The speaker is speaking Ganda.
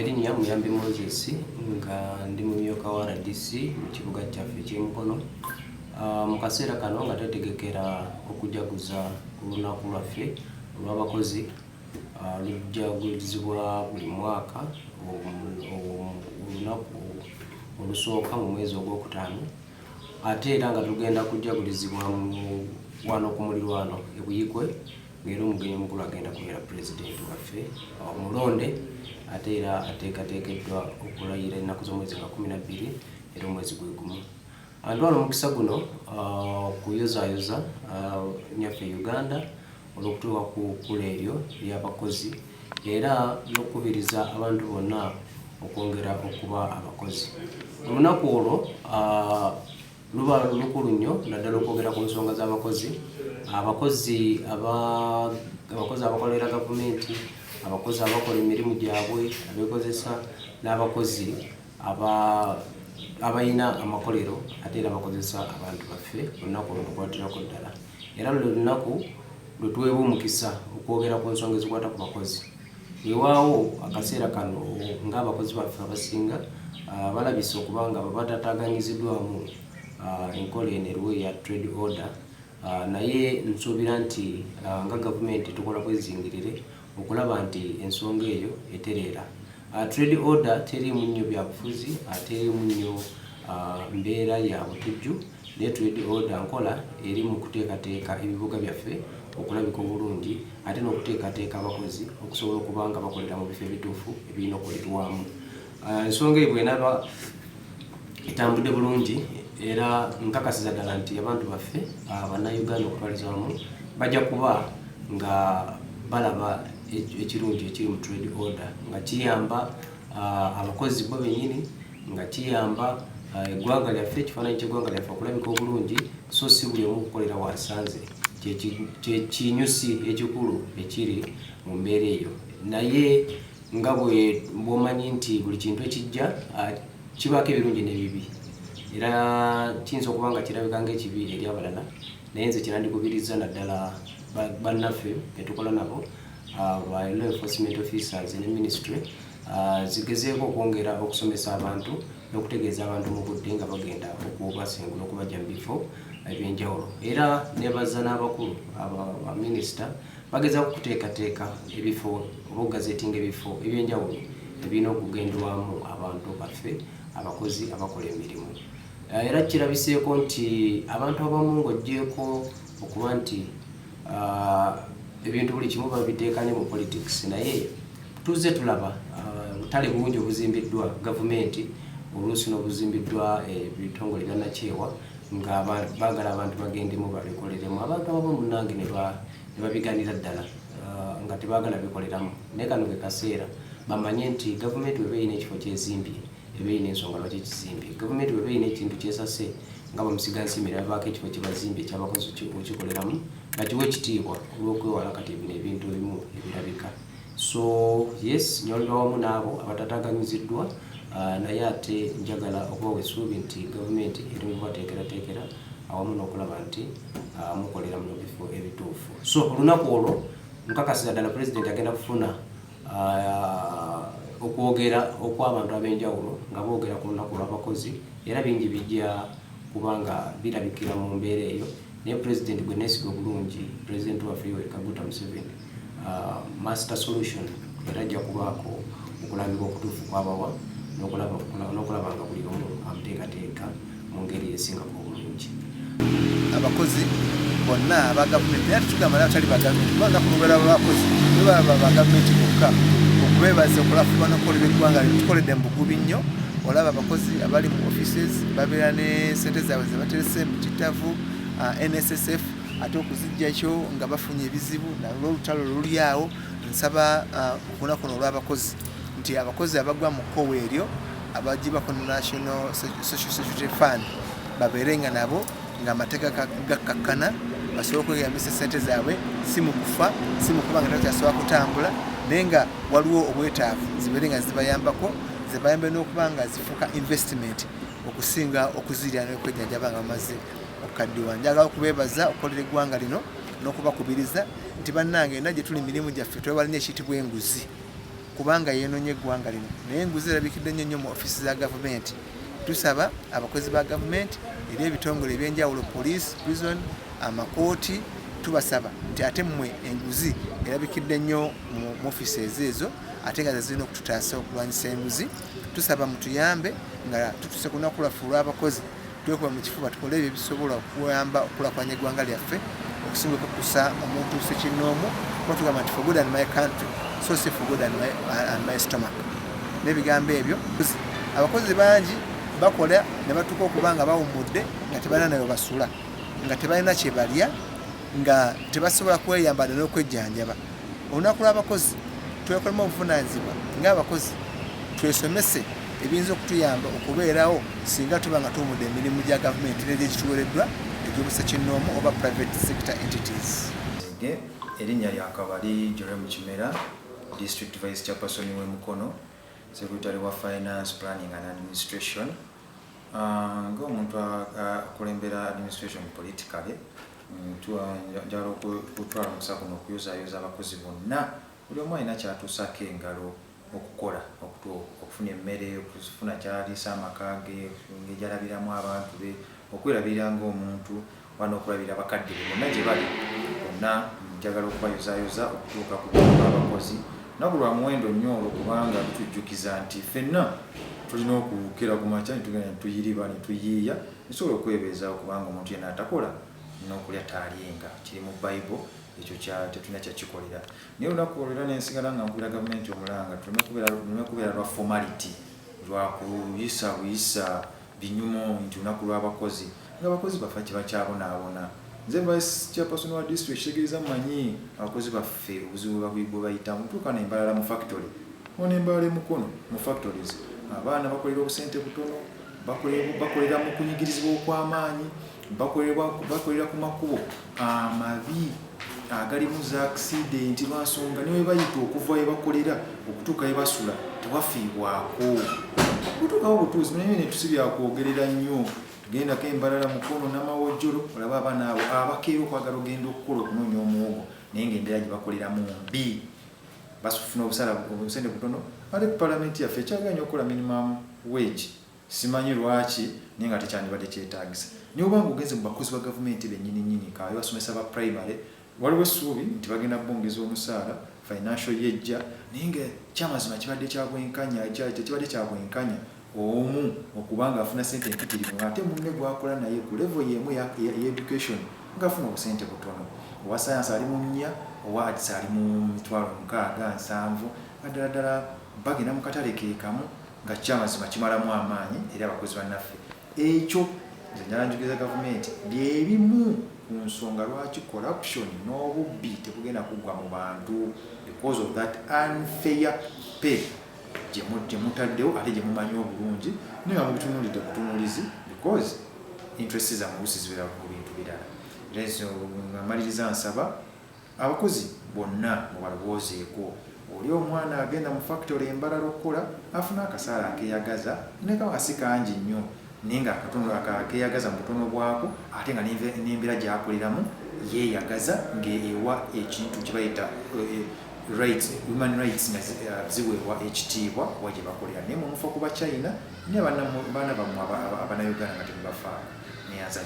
Erinya Muyambi Moses nga ndi mumyuka wa RDC mu kibuga kyaffe ky'Emukono. Mu kaseera kano nga twetegekera okujaguza olunaku lwaffe olw'abakozi lujaguzibwa buli mwaka olunaku olusooka mu mwezi ogwokutaano, ate era nga tugenda kujagulizibwa wano ku mulirwano e Buyikwe, ng'era omugenyi omukulu agenda kubeera pulezidenti waffe omulonde, ate era ateekateekeddwa okulayira ennaku z'omwezi nga 12 era omwezi gwe gumu. Ndwala omukisa guno kuyozaayoza nyaffe Uganda olw'okutuuka ku kkula eryo ly'abakozi era n'okukubiriza abantu bonna okwongera okuba abakozi. Olunaku olwo luba lukulu nnyo naddala okwogera ku nsonga z'abakozi, abakozi abakolera gavumenti, abakozi abakola emirimu gyabwe abeekozesa, n'abakozi abayina amakolero ate era bakozesa abantu baffe. Olunaku olwo tukwatirako ddala era lwe lunaku lwe tuweebwa omukisa okwogera ku nsonga ezikwata ku bakozi. Weewaawo akaseera kano ng'abakozi baffe abasinga balabise okuba nga batataaganyiziddwamu enkola eno eriwo eya trade order, naye nsuubira nti nga gavumenti tukola bwezingirire okulaba nti ensonga eyo etereera. Trade order teriimu nnyo byabufuzi, teriimu nnyo mbeera ya butujju, naye trade order nkola eri mu kuteekateeka ebibuga byaffe okulabika obulungi ate n'okuteekateeka abakozi okusobola okuba nga bakolera mu bifo ebituufu ebirina okukolerwamu. Ensonga eyo bw'enaba etambudde bulungi era nkakasiza ddala nti abantu baffe bannayuganda okutwaliza wamu bajja kuba nga balaba ekirungi ekiri mu trade order, nga kiyamba abakozi bo bennyini, nga kiyamba eggwanga lyaffe, ekifaananyi ky'eggwanga lyaffe okulabika obulungi, so si buli omu okukolera wasanze. Kinyusi ekikulu ekiri mu mbeera eyo, naye nga bw'omanyi nti buli kintu ekijja kibaako ebirungi n'ebibi, era kiyinza okuba nga kirabika ng'ekibi eri abalala, naye nze kirandikubiriza naddala bannaffe betukola nabo ba law enforcement officers ne ministry zigezeeko okwongera okusomesa abantu n'okutegeeza abantu mu budde nga bagenda okubasengula okubajja mu bifo ebyenjawulo. Era nebaza n'abakulu abaminisita bagezaako okuteekateeka ebifo oba okugazeetinga ebifo ebyenjawulo ebirina okugendwamu abantu baffe abakozi abakola emirimu. Era kirabiseeko nti abantu abamu ng'oggyeeko okuba nti ebintu buli kimu babiteeka ne mu politics, naye tuzze tulaba butale bungi obuzimbiddwa gavumenti oluusi n'obuzimbiddwa ebitongole bya nakyewa nga baagala abantu bagendemu babikoleremu. Abantu abamu munnange ne babiganira ddala nga tebaagala bikoleramu, naye kano ke kaseera bamanye nti gavumenti bw'eba erina ekifo kyezimbye eba erina ensonga lwaki ekizimbye. Gavumenti bw'eba erina ekintu kyesase nga bamusigansimira babaako ekifo kyebazimbye ekyabakozi okikoleramu nga kiwa ekitiibwa olw'okwewala kati bino ebintu ebimu ebirabika. So yes, nyolera wamu n'abo abatataaganyiziddwa, naye ate njagala okubawa essuubi nti gavumenti eri mu kubateekerateekera awamu n'okulaba nti mukolera mu bifo ebituufu. So olunaku olwo nkakasiza ddala pulezidenti agenda kufuna okwogera okw'abantu ab'enjawulo nga boogera ku lunaku lw'abakozi, era bingi bijja kubanga birabikira mu mbeera eyo. Naye pulezidenti gwe neesiga obulungi, pulezidenti waffe Yoweri Kaguta Museveni, master solution era ajja kubaako okulambika okutuufu kwabawa n'okulaba nga buli omu amuteekateeka mu ngeri esingako obulungi. Abakozi bonna aba gavumenti, naye tetugamba n'abatali ba gavumenti, kubanga ku lubeera lw'abakozi baba ba gavumenti bokka okubeebaza okulafuba n'okukolera eggwanga tukoledde mu bugubi nnyo. Olaba abakozi abali mu offices babeera ne ssente zaabwe ze baterese mu kitavu NSSF, ate okuzijja kyo nga bafunye ebizibu n'olutalo luli awo. Nsaba okunaku kuno olw'abakozi nti abakozi abagwa mu kkowe eryo abagibako National Social Security Fund babeere nga nabo nga amateeka gakkakkana, basobole okweyambisa ssente zaabwe si mu kufa, si mu kuba nga takyasobola kutambula, naye nga waliwo obwetaavu zibeere nga zibayambako, zibayambe n'okuba nga zifuuka investment okusinga okuzirya n'okwejjanjaba nga bamaze okukaddiwa. Njagala okubeebaza okukolera eggwanga lino n'okubakubiriza nti bannange na gye tuli mirimu gyaffe twewala nnyo ekiyitibwa enguzi. kubanga yeenoonye eggwanga lino naye enguzi erabikidde nnyo mu ofiisi za gavumenti. Tusaba abakozi ba gavumenti era ebitongole ebyenjawulo police, prison, amakooti tubasaba nti ate mmwe enguzi erabikidde nnyo mu ofiisi ezo ate nga zirina okututaasa okulwanyisa enguzi. Tusaba mutuyambe nga tutuse ku lunaku lwaffe olw'abakozi twekuba mu kifuba tukole ebyo ebisobola okuyamba okulakwanya eggwanga lyaffe okusinga okukusa omuntu ssekinnoomu kuba tugamba nti for good and my country so si for good and my stomach. N'ebigambo ebyo abakozi bangi bakola ne batuuka okuba nga bawummudde nga tebalina nayo basula nga tebalina kye balya nga tebasobola kweyambala n'okwejjanjaba. Olunaku lw'abakozi twekolemu obuvunaanyizibwa ng'abakozi twesomese ebiyinza okutuyamba okubeerawo singa tuba nga tuwummudde emirimu gya gavumenti n'egyekituweereddwa egy'obussekinnoomu oba private sector entities. Erinnya lya Kabali Jerome Kimera, District Vice Chairperson w'e Mukono, Secretary wa Finance, Planning and Administration. Ng'omuntu akulembera administration politically, njagala okutwala omukisa guno okuyozaayoza abakozi bonna buli omu alina kyatuusako engalo okukola okufuna emmere, okufuna kyaliisa amaka ge, engeri gy'alabiramu abantu be, okwerabirira ng'omuntu wano okulabira bakadde be bonna gye bali bonna njagala okubayozaayoza okutuuka ku abakozi naku lwa muwendo nnyo olwo kubanga bitujjukiza nti ffenna tulina okukera ku makya ne tugenda ne tuyiriba ne tuyiiya nisobola okwebeezaawo kubanga omuntu yenna atakola n'okulya taalyenga kiri mu Bayibuli ekyo tetulina kyakikolera. Naye olunaku olwo era nensigala nga nkubira gavumenti omulanga tulina kubeera lwa formality lwa kuyisa buyisa binyumo nti olunaku lw'abakozi ng'abakozi baffe kiba kyabonaabona. Nze Vice Chairperson wa district kitegeeza mmanyi abakozi baffe obuzibu bwe bayitamu tuuka n'embalala mu factory ono embalala Mukono mu factories abaana bakolera obusente butono bakolera mu kunyigirizibwa okw'amaanyi bakolera ku makubo amabi agalimu za accident lwansonga niwe bayita okuva we bakolera okutuuka we basula tewafiibwako kutuukawo butuuzi naye ne tusibyakwogerera nnyo tugendako embalala Mukono n'amawojjolo olaba abaana abo abakeera okwagala ogenda okukola okunoonya omuwogo naye ng'embeera gye bakoleramu mbi basufuna obusente butono. Ate ku palamenti yaffe ekyaganya okukola minimum wage simanyi lwaki naye nga tekyandibadde kyetaagisa. Naye obanga ogenze mu bakozi ba gavumenti bennyini kawe basomesa ba primary waliwo essuubi nti bagenda bongeza omusaala financial yejja naye nga kyamazima kibadde kyabwenkanya omu okubanga afuna ssente empitirivu ate munne gwakola naye ku level y'emu ya education ng'afuna obusente butono. Owa science ali mu 4 owa arts ali mu 6-7 ddala bagenda mu katale keekamu nga kyamazima kimalamu amaanyi era abakozi bannaffe. Ekyo nze njala njukiza gavumenti byebimu ku nsonga lwaki corruption n'obubbi tekugenda kuggwa mu bantu because of that unfair pay gye mutaddewo ate gye mumanyi obulungi naye nga mubitunuulidde butunuulizi because interest za mubusi zibeera ku bintu birala. Lezo ngamaliriza nsaba abakozi bonna mubalowoozeeko. Oli omwana agenda mu factory embalala okukola afuna akasaala akeeyagaza nekaba si kangi nnyo naye nga akatono akeeyagaza mu butono bwako ate nga n'embeera gy'akoleramu yeeyagaza ng'ewa ekintu kye bayita human rights nga ziweebwa ekitiibwa wa gye bakolera. Naye mumufa kuba China ne baana bammwe Abannayuganda nga temubafaako neyanza